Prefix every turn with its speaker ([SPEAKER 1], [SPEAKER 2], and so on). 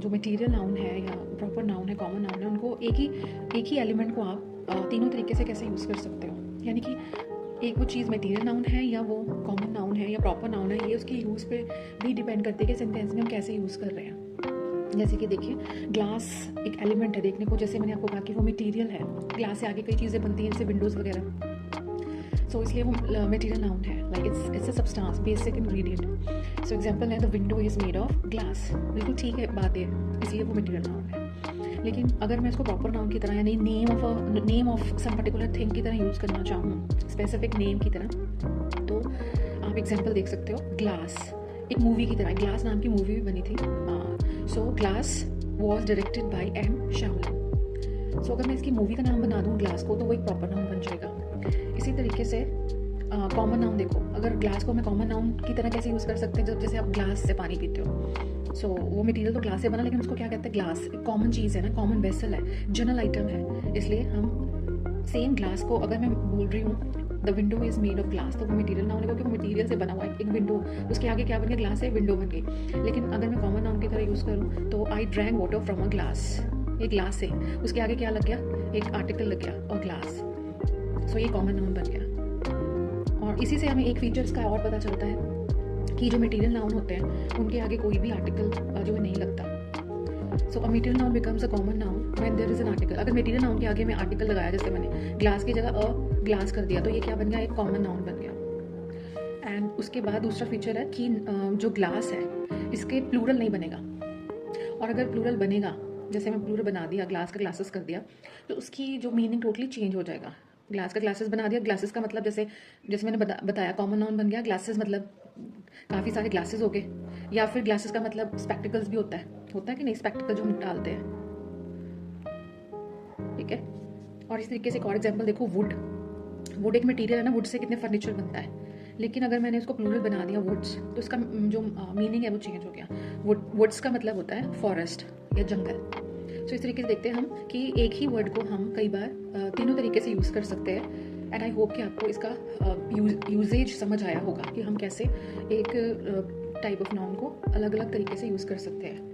[SPEAKER 1] जो material noun है या प्रॉपर नाउन है, कॉमन नाउन है, उनको एक ही एलिमेंट को आप तीनों तरीके से कैसे यूज़ कर सकते हो। यानी कि एक वो चीज़ मटेरियल नाउन है या वो कॉमन नाउन है या प्रॉपर नाउन है, ये उसके यूज़ पे भी डिपेंड करती है कि सेंटेंस में हम कैसे यूज़ कर रहे हैं। जैसे कि देखिए, ग्लास एक एलिमेंट है देखने को, जैसे मैंने आपको कहा कि वो मटेरियल है, ग्लास से आगे कई चीज़ें बनती हैं जैसे विंडोज़ वगैरह, सो इसलिए वो मटेरियल नाउन है, like it's a substance, basic ingredient. So example है the window is made of glass, बिल्कुल ठीक है बात है, इसलिए वो मटेरियल नाउन है। लेकिन अगर मैं इसको प्रॉपर नाउन की तरह यानी name of some particular thing की तरह यूज़ करना चाहूँ, स्पेसिफिक नेम की तरह, तो आप एग्जांपल देख सकते हो ग्लास एक मूवी की तरह, ग्लास नाम की मूवी भी बनी थी। So Glass was directed by M Shyamalan. So अगर मैं इसकी मूवी का नाम बना दूँ ग्लास को, तो वो एक प्रॉपर नाउन बन जाएगा। इसी तरीके से कॉमन नाउन देखो, अगर ग्लास को मैं कॉमन नाउन की तरह कैसे यूज़ कर सकते हैं, जब जैसे आप ग्लास से पानी पीते हो। सो वो मटेरियल तो ग्लास से बना, लेकिन उसको क्या कहते हैं, ग्लास एक कॉमन चीज़ है ना, कॉमन वेसल है, जनरल आइटम है, इसलिए हम सेम ग्लास को अगर मैं बोल रही हूँ the window is made of glass, तो वो मटेरियल नाउन है क्योंकि वो मटेरियल से बना हुआ है। एक विंडो, उसके आगे क्या बन गया, ग्लास है, विंडो बन गई। लेकिन अगर मैं कॉमन नाउन की तरह यूज़ करूँ तो I drank water from a glass, ये ग्लास है, उसके आगे क्या लग गया, एक आर्टिकल लग गया और ग्लास, सो ये कॉमन नाउन बन गया। और इसी से हमें एक फीचर्स का और पता चलता है कि जो मटेरियल नाउन होते हैं उनके आगे कोई भी आर्टिकल जो है नहीं लगता। So a material noun becomes a common noun when there is an article. अगर मटेरियल नाउन के आगे मैं आर्टिकल लगाया, जैसे मैंने ग्लास की जगह अ ग्लास कर दिया, तो ये क्या बन गया, एक कॉमन नाउन बन गया। एंड उसके बाद दूसरा फीचर है कि जो ग्लास है इसके प्लूरल नहीं बनेगा, और अगर प्लूरल बनेगा, जैसे मैं प्लूरल बना दिया, ग्लास का ग्लासेस कर दिया, तो उसकी जो मीनिंग टोटली चेंज हो जाएगा। ग्लास का ग्लासेस बना दिया, ग्लासेस का मतलब जैसे जैसे मैंने बताया कॉमन नाउन बन गया, ग्लासेस मतलब काफ़ी सारे ग्लासेस हो गए, या फिर ग्लासेस का मतलब स्पेक्टिकल्स भी होता है कि नहीं, स्पेक्टिकल जो हम डालते हैं, ठीक है। और इस तरीके से एक और एग्जांपल देखो, वुड एक मटेरियल है ना, वुड से कितने फर्नीचर बनता है, लेकिन अगर मैंने इसको प्लूरल बना दिया वुड्स, तो इसका जो मीनिंग है वो चेंज हो गया। वुड्स का मतलब होता है फॉरेस्ट या जंगल। सो इस तरीके से देखते हैं हम कि एक ही वर्ड को हम कई बार तीनों तरीके से यूज़ कर सकते हैं। एंड आई होप कि आपको इसका यूजेज समझ आया होगा कि हम कैसे एक टाइप ऑफ नाउन को अलग अलग तरीके से यूज़ कर सकते हैं।